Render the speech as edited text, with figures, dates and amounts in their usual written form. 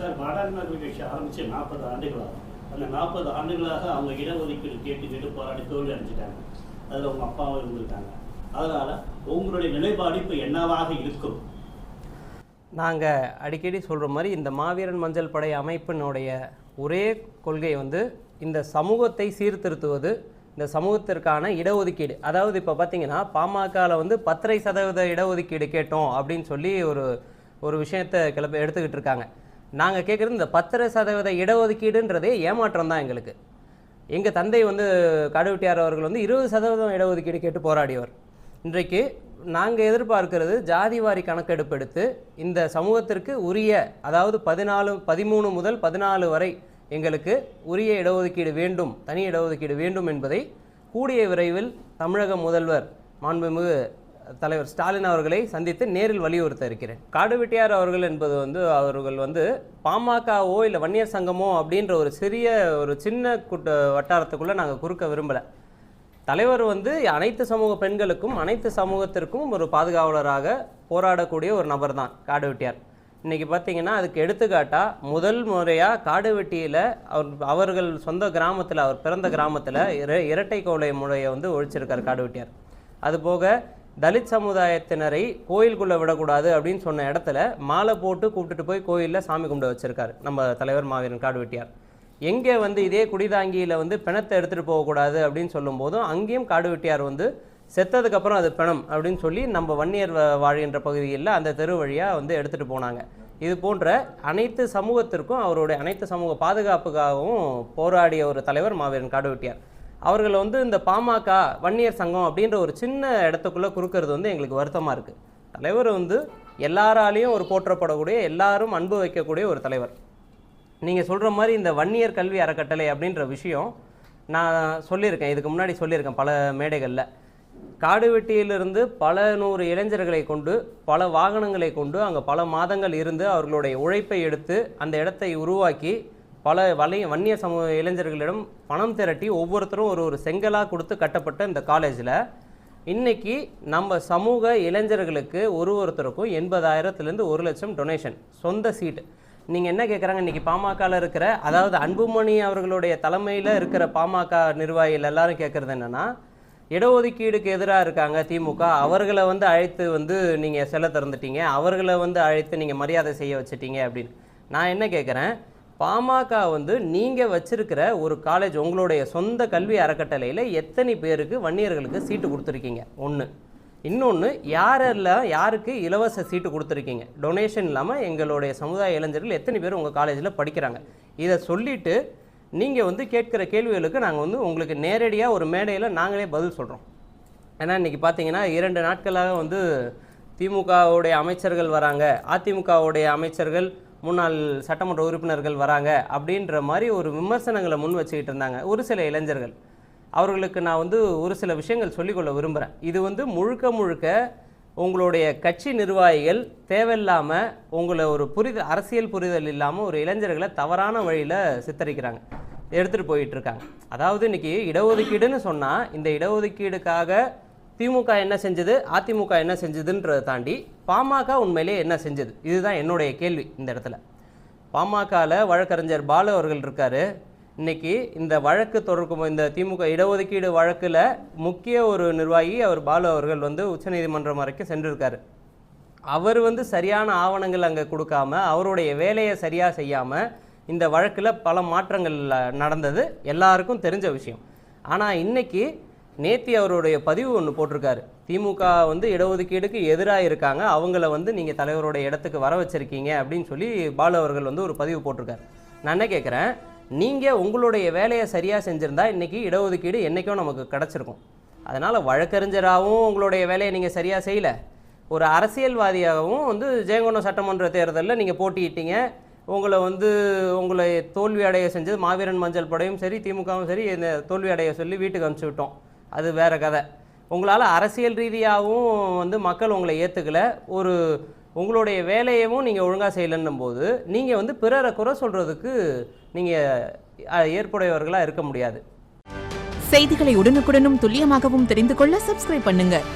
Sir பாராளுமன்ற கட்சி ஆரம்பித்து 40 ஆண்டுகளாகும். அந்த 40 ஆண்டுகளாக அவங்க இடஒதுக்கீடு கேட்டு போராடி தோல்வி அடைஞ்சிட்டாங்க. அதில் உங்கள் அப்பாவும் இருந்திருக்காங்க. அதனால் உங்களுடைய நிலைப்பாடு இப்போ என்னவாக இருக்கும்? நாங்கள் அடிக்கடி சொல்கிற மாதிரி இந்த மாவீரன் மஞ்சள் படை அமைப்பினுடைய ஒரே கொள்கை வந்து இந்த சமூகத்தை சீர்திருத்துவது, இந்த சமூகத்திற்கான இடஒதுக்கீடு. அதாவது இப்போ பார்த்தீங்கன்னா பாமகவில் வந்து 10% இடஒதுக்கீடு கேட்டோம் அப்படின்னு சொல்லி ஒரு விஷயத்தை எடுத்துக்கிட்டு இருக்காங்க. நாங்கள் கேட்குறது இந்த 10% இடஒதுக்கீடுன்றதே ஏமாற்றம் தான் எங்களுக்கு. எங்கள் தந்தை வந்து காடுவெட்டியார் அவர்கள் வந்து 20% இடஒதுக்கீடு கேட்டு போராடியவர். இன்றைக்கு நாங்கள் எதிர்பார்க்கிறது ஜாதிவாரி கணக்கெடுப்பு எடுத்து இந்த சமூகத்திற்கு உரிய, அதாவது 13 முதல் 14 வரை எங்களுக்கு உரிய இடஒதுக்கீடு வேண்டும், தனி இடஒதுக்கீடு வேண்டும் என்பதை கூடிய விரைவில் தமிழக முதல்வர் மாண்புமிகு தலைவர் ஸ்டாலின் அவர்களை சந்தித்து நேரில் வலியுறுத்த இருக்கிறேன். காடுவெட்டியார் அவர்கள் என்பது வந்து அவர்கள் வந்து பாமகவோ இல்லை வன்னியர் சங்கமோ அப்படின்ற ஒரு சின்ன வட்டாரத்துக்குள்ளே நாங்கள் குறுக்க விரும்பலை. தலைவர் வந்து அனைத்து சமூக பெண்களுக்கும் அனைத்து சமூகத்திற்கும் ஒரு பாதுகாவலராக போராடக்கூடிய ஒரு நபர் தான் காடுவெட்டியார். இன்றைக்கி பார்த்தீங்கன்னா அதுக்கு எடுத்துக்காட்டால் முதல் முறையாக காடுவெட்டியில் அவர்கள் சொந்த கிராமத்தில், அவர் பிறந்த கிராமத்தில் இரட்டை கொலை முறையை வந்து ஒழிச்சிருக்கார் காடுவெட்டியார். அதுபோக தலித் சமுதாயத்தினரை கோயிலுக்குள்ளே விடக்கூடாது அப்படின்னு சொன்ன இடத்துல மாலை போட்டு கூப்பிட்டுட்டு போய் கோயிலில் சாமி கும்பிட வச்சுருக்காரு நம்ம தலைவர் மாவீரன் காடுவெட்டியார். எங்கே வந்து இதே குடிதாங்கியில் வந்து பிணத்தை எடுத்துகிட்டு போகக்கூடாது அப்படின்னு சொல்லும்போதும் அங்கேயும் காடுவெட்டியார் வந்து செத்ததுக்கப்புறம் அது பிணம் அப்படின்னு சொல்லி நம்ம வன்னியர் வாழ்கின்ற பகுதியில் அந்த தெரு வழியாக வந்து எடுத்துகிட்டு போனாங்க. இது போன்ற அனைத்து சமூகத்திற்கும் அவருடைய அனைத்து சமூக பாதுகாப்புக்காகவும் போராடிய ஒரு தலைவர் மாவீரன் காடுவெட்டியார். அவர்கள் வந்து இந்த பாமக வன்னியர் சங்கம் அப்படின்ற ஒரு சின்ன இடத்துக்குள்ளே குறுக்கிறது வந்து எங்களுக்கு வருத்தமாக இருக்குது. தலைவர் வந்து எல்லாராலையும் ஒரு போற்றப்படக்கூடிய, எல்லாரும் அன்பு வைக்கக்கூடிய ஒரு தலைவர். நீங்கள் சொல்கிற மாதிரி இந்த வன்னியர் கல்வி அறக்கட்டளை அப்படின்ற விஷயம் நான் சொல்லியிருக்கேன், இதுக்கு முன்னாடி சொல்லியிருக்கேன் பல மேடைகளில். காடுவெட்டியிலிருந்து பல 100 இளைஞர்களை கொண்டு, பல வாகனங்களை கொண்டு அங்கே பல மாதங்கள் இருந்து அவர்களுடைய உழைப்பை எடுத்து அந்த இடத்தை உருவாக்கி பல வன்னியர் சமூக இளைஞர்களிடம் பணம் திரட்டி ஒவ்வொருத்தரும் ஒரு செங்கலாக கொடுத்து கட்டப்பட்ட இந்த காலேஜில் இன்றைக்கி நம்ம சமூக இளைஞர்களுக்கு ஒருத்தருக்கும் 80,000லேருந்து 1 லட்சம் டொனேஷன், சொந்த சீட்டு. நீங்கள் என்ன கேட்குறாங்க, இன்றைக்கி பாமகவில் இருக்கிற, அதாவது அன்புமணி அவர்களுடைய தலைமையில் இருக்கிற பாமக நிர்வாகிகள் எல்லாரும் கேட்குறது என்னென்னா, இடஒதுக்கீடுக்கு எதிராக இருக்காங்க திமுக, அவர்களை வந்து அழைத்து வந்து நீங்கள் செல்ல திறந்துட்டீங்க, அவர்களை வந்து அழைத்து நீங்கள் மரியாதை செய்ய வச்சுட்டீங்க அப்படின்னு. நான் என்ன கேட்குறேன், பாமக வந்து நீங்கள் வச்சிருக்கிற ஒரு காலேஜ், உங்களுடைய சொந்த கல்வி அறக்கட்டளையில் எத்தனை பேருக்கு வன்னியர்களுக்கு சீட்டு கொடுத்துருக்கீங்க? ஒன்று. இன்னொன்று, யாருக்கு இலவச சீட்டு கொடுத்துருக்கீங்க? டொனேஷன் இல்லாமல் எங்களுடைய சமுதாய இளைஞர்கள் எத்தனை பேர் உங்கள் காலேஜில் படிக்கிறாங்க? இதை சொல்லிவிட்டு நீங்கள் வந்து கேட்குற கேள்விகளுக்கு நாங்கள் வந்து உங்களுக்கு நேரடியாக ஒரு மேடையில் நாங்களே பதில் சொல்கிறோம். ஏன்னா இன்றைக்கி பார்த்தீங்கன்னா 2 நாட்களாக வந்து திமுகவுடைய அமைச்சர்கள் வராங்க, அதிமுகவுடைய அமைச்சர்கள், முன்னாள் சட்டமன்ற உறுப்பினர்கள் வராங்க அப்படின்ற மாதிரி ஒரு விமர்சனங்களை முன் வச்சுக்கிட்டு இருந்தாங்க ஒரு சில இளைஞர்கள். அவர்களுக்கு நான் வந்து ஒரு சில விஷயங்கள் சொல்லிக்கொள்ள விரும்புகிறேன். இது வந்து முழுக்க உங்களுடைய கட்சி நிர்வாகிகள் தேவையில்லாமல் உங்களை ஒரு அரசியல் புரிதல் இல்லாமல் ஒரு இளைஞர்களை தவறான வழியில் சித்தரிக்கிறாங்க, எடுத்துகிட்டு போயிட்டுருக்காங்க. அதாவது இன்றைக்கி இடஒதுக்கீடுன்னு சொன்னால் இந்த இடஒதுக்கீடுக்காக திமுக என்ன செஞ்சது, அதிமுக என்ன செஞ்சதுன்றதை தாண்டி பாமக உண்மையிலே என்ன செஞ்சது? இதுதான் என்னுடைய கேள்வி இந்த இடத்துல. பாமகவில் வழக்கறிஞர் பாலு அவர்கள் இருக்கார். இன்றைக்கி இந்த வழக்கு தொடர்க்கும் இந்த திமுக இடஒதுக்கீடு வழக்கில் முக்கிய ஒரு நிர்வாகி அவர் பாலு அவர்கள் வந்து உச்சநீதிமன்றம் வரைக்கும் சென்றிருக்காரு. அவர் வந்து சரியான ஆவணங்கள் அங்கே கொடுக்காம, அவருடைய வேலையை சரியாக செய்யாமல் இந்த வழக்கில் பல மாற்றங்கள் நடந்தது, எல்லாருக்கும் தெரிஞ்ச விஷயம். ஆனால் இன்றைக்கி நேத்தி அவருடைய பதிவு ஒன்று போட்டிருக்காரு, திமுக வந்து இடஒதுக்கீடுக்கு எதிராக இருக்காங்க, அவங்கள வந்து நீங்கள் தலைவருடைய இடத்துக்கு வர வச்சுருக்கீங்க அப்படின்னு சொல்லி பாலு அவர்கள் வந்து ஒரு பதிவு போட்டிருக்காரு. நான் என்ன கேட்குறேன், நீங்கள் உங்களுடைய வேலையை சரியாக செஞ்சுருந்தா இன்றைக்கி இடஒதுக்கீடு என்றைக்கும் நமக்கு கிடச்சிருக்கும். அதனால் வழக்கறிஞராகவும் உங்களுடைய வேலையை நீங்கள் சரியாக செய்யலை, ஒரு அரசியல்வாதியாகவும் வந்து ஜெயங்கொண்டம் சட்டமன்ற தேர்தலில் நீங்கள் போட்டியிட்டீங்க, உங்களை தோல்வி அடைய செஞ்சது மாவீரன் மஞ்சள் படையும் சரி திமுகவும் சரி இந்த தோல்வி அடைய சொல்லி வீட்டுக்கு அனுப்பிச்சி விட்டோம், அது வேறு கதை. உங்களால் அரசியல் ரீதியாகவும் வந்து மக்கள் உங்களை ஏற்றுக்கலை, உங்களுடைய வேலையவும் நீங்கள் ஒழுங்காக செய்யலைன்னும் போது நீங்கள் வந்து பிறரை குறை சொல்கிறதுக்கு நீங்கள் ஏற்புடையவர்களாக இருக்க முடியாது. செய்திகளை உடனுக்குடனும் துல்லியமாகவும் தெரிந்து கொள்ள சப்ஸ்கிரைப் பண்ணுங்கள்.